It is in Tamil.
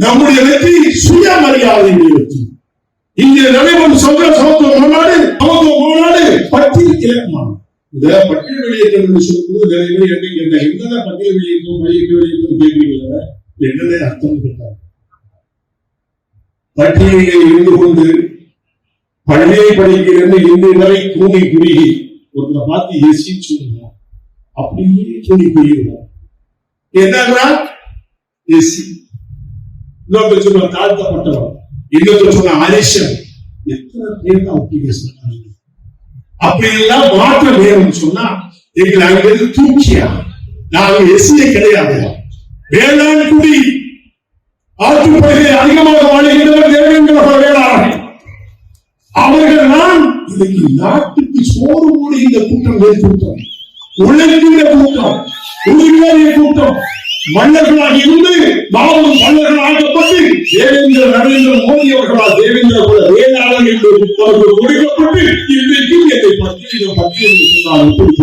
நம்முடைய வெற்றி சுயமரியாதையுடைய வெற்றி. இங்கே நடைபெறும் சமத்துவ மாநாடு பட்டியல் இலக்கணம். இந்த பட்டியல் வெளியேற்றம் என்று சொல்லும்போது நிறைய பேர் என்ன கேட்டாங்க, என்னதான் பட்டியல் வெளியேற்றம் வெளியேற்றம் கேட்கிறீங்களா, என்னதே அர்த்தம் கேட்டாங்க. பட்டியலில் இருந்து கொண்டு பள்ளியை படிக்கிறது இன்று வரை கூடி குறுகி ஒருத்தரை பார்த்து எசின்னு சொல்லுங்க, அப்படியே கூடி குறுகிறார். என்னன்னா எசி, இன்னொருத்த சொன்ன தாழ்த்தப்பட்டவர், இன்னொருத்த சொன்ன அரிசன். எத்தனை பேர் அப்ளிகேஷன் அப்படி எல்லாம் மாற்ற வேணும்னு சொன்னா எங்களை அங்கிருந்து தூக்கியா. நாங்க எசியே கிடையாது. வேளாண் குடி ஆற்றுப்படையை அதிகமாக வாழ்கின்றவர் தேவேந்திர வேளாளர்கள். அவர்கள் தான் இன்னைக்கு நாட்டுக்கு சோறு மூடுகின்ற கூட்டம், கூட்டம் உழைக்கின்ற கூட்டம், உயிர்வாரிய கூட்டம், மன்னர்களாக இருந்து மாபெரும் மன்னர்கள் ஆக்கப்பட்டு தேவேந்திர நரேந்திர மோடி அவர்களால் தேவேந்திர குல வேளாளர் என்று அவர்கள் ஒடுக்கப்பட்டு இன்றைக்கு என்னை பட்டியலில் சொன்னால் எப்படி